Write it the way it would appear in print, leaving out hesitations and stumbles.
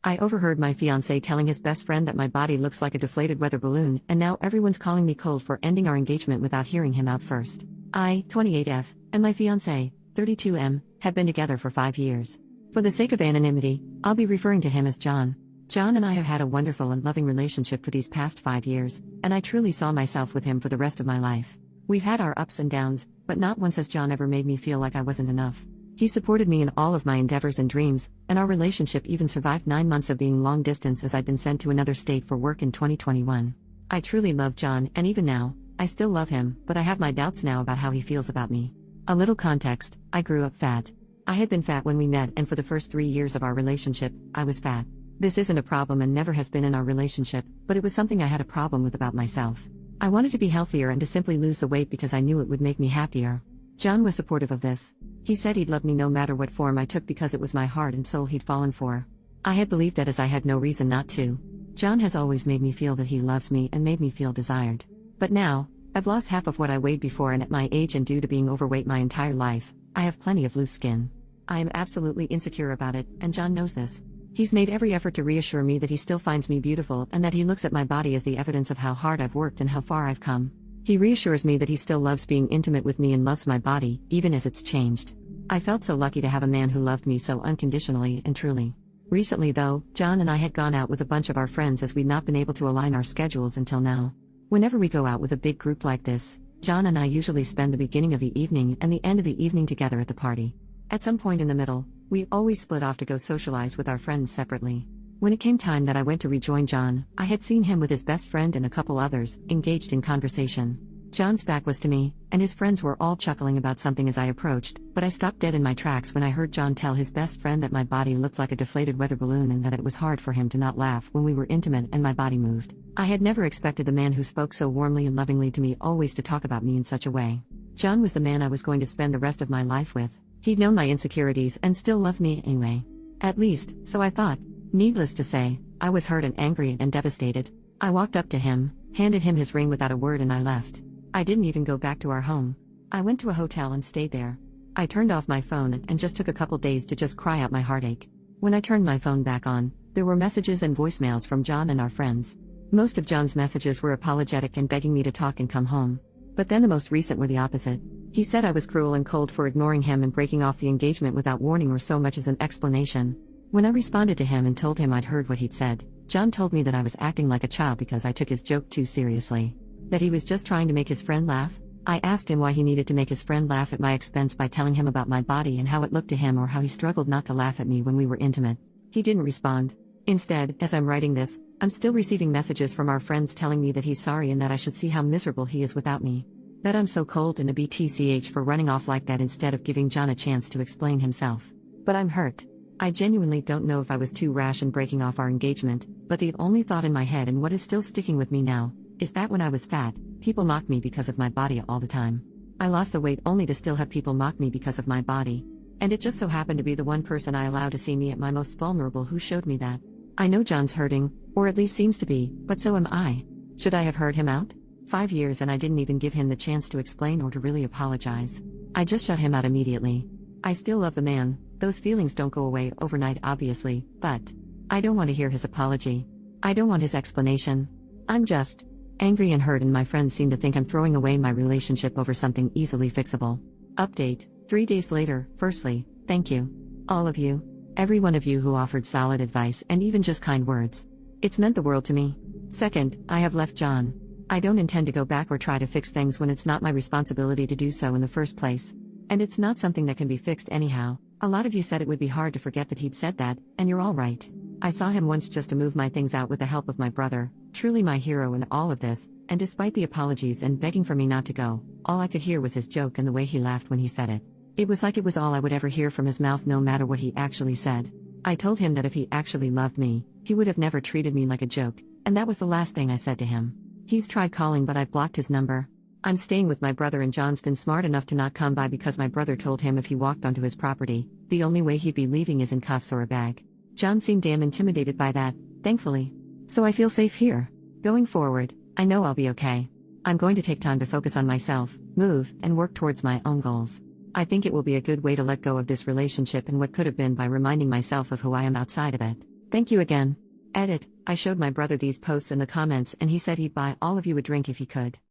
I overheard my fiancé telling his best friend that my body looks like a deflated weather balloon, and now everyone's calling me cold for ending our engagement without hearing him out first. I, 28F, and my fiancé, 32M, have been together for 5 years. For the sake of anonymity, I'll be referring to him as John. John and I have had a wonderful and loving relationship for these past 5 years, and I truly saw myself with him for the rest of my life. We've had our ups and downs, but not once has John ever made me feel like I wasn't enough. He supported me in all of my endeavors and dreams, and our relationship even survived 9 months of being long distance as I'd been sent to another state for work in 2021. I truly love John, and even now, I still love him, but I have my doubts now about how he feels about me. A little context: I grew up fat. I had been fat when we met, and for the first 3 years of our relationship, I was fat. This isn't a problem and never has been in our relationship, but it was something I had a problem with about myself. I wanted to be healthier and to simply lose the weight because I knew it would make me happier. John was supportive of this. He said he'd love me no matter what form I took because it was my heart and soul he'd fallen for. I had believed that, as I had no reason not to. John has always made me feel that he loves me and made me feel desired. But now, I've lost half of what I weighed before, and at my age and due to being overweight my entire life, I have plenty of loose skin. I am absolutely insecure about it, and John knows this. He's made every effort to reassure me that he still finds me beautiful and that he looks at my body as the evidence of how hard I've worked and how far I've come. He reassures me that he still loves being intimate with me and loves my body, even as it's changed. I felt so lucky to have a man who loved me so unconditionally and truly. Recently though, John and I had gone out with a bunch of our friends as we'd not been able to align our schedules until now. Whenever we go out with a big group like this, John and I usually spend the beginning of the evening and the end of the evening together at the party. At some point in the middle, we always split off to go socialize with our friends separately. When it came time that I went to rejoin John, I had seen him with his best friend and a couple others, engaged in conversation. John's back was to me, and his friends were all chuckling about something as I approached, but I stopped dead in my tracks when I heard John tell his best friend that my body looked like a deflated weather balloon and that it was hard for him to not laugh when we were intimate and my body moved. I had never expected the man who spoke so warmly and lovingly to me always to talk about me in such a way. John was the man I was going to spend the rest of my life with. He'd known my insecurities and still loved me anyway. At least, so I thought. Needless to say, I was hurt and angry and devastated. I walked up to him, handed him his ring without a word, and I left. I didn't even go back to our home. I went to a hotel and stayed there. I turned off my phone and just took a couple days to just cry out my heartache. When I turned my phone back on, there were messages and voicemails from John and our friends. Most of John's messages were apologetic and begging me to talk and come home. But then the most recent were the opposite. He said I was cruel and cold for ignoring him and breaking off the engagement without warning or so much as an explanation. When I responded to him and told him I'd heard what he'd said, John told me that I was acting like a child because I took his joke too seriously. That he was just trying to make his friend laugh. I asked him why he needed to make his friend laugh at my expense by telling him about my body and how it looked to him, or how he struggled not to laugh at me when we were intimate. He didn't respond. Instead, as I'm writing this, I'm still receiving messages from our friends telling me that he's sorry and that I should see how miserable he is without me. That I'm so cold and a BTCH for running off like that instead of giving John a chance to explain himself. But I'm hurt. I genuinely don't know if I was too rash in breaking off our engagement, but the only thought in my head, and what is still sticking with me now, is that when I was fat, people mocked me because of my body all the time. I lost the weight only to still have people mock me because of my body. And it just so happened to be the one person I allowed to see me at my most vulnerable who showed me that. I know John's hurting, or at least seems to be, but so am I. Should I have heard him out? 5 years and I didn't even give him the chance to explain or to really apologize. I just shut him out immediately. I still love the man, those feelings don't go away overnight obviously, but I don't want to hear his apology. I don't want his explanation. I'm just angry and hurt, and my friends seem to think I'm throwing away my relationship over something easily fixable. Update: 3 days later. Firstly, thank you. All of you. Every one of you who offered solid advice and even just kind words. It's meant the world to me. Second, I have left John. I don't intend to go back or try to fix things when it's not my responsibility to do so in the first place. And it's not something that can be fixed anyhow. A lot of you said it would be hard to forget that he'd said that, and you're all right. I saw him once just to move my things out with the help of my brother, truly my hero in all of this, and despite the apologies and begging for me not to go, all I could hear was his joke and the way he laughed when he said it. It was like it was all I would ever hear from his mouth, no matter what he actually said. I told him that if he actually loved me, he would have never treated me like a joke, and that was the last thing I said to him. He's tried calling, but I've blocked his number. I'm staying with my brother, and John's been smart enough to not come by because my brother told him if he walked onto his property, the only way he'd be leaving is in cuffs or a bag. John seemed damn intimidated by that, thankfully. So I feel safe here. Going forward, I know I'll be okay. I'm going to take time to focus on myself, move, and work towards my own goals. I think it will be a good way to let go of this relationship and what could have been by reminding myself of who I am outside of it. Thank you again. Edit, I showed my brother these posts in the comments and he said he'd buy all of you a drink if he could.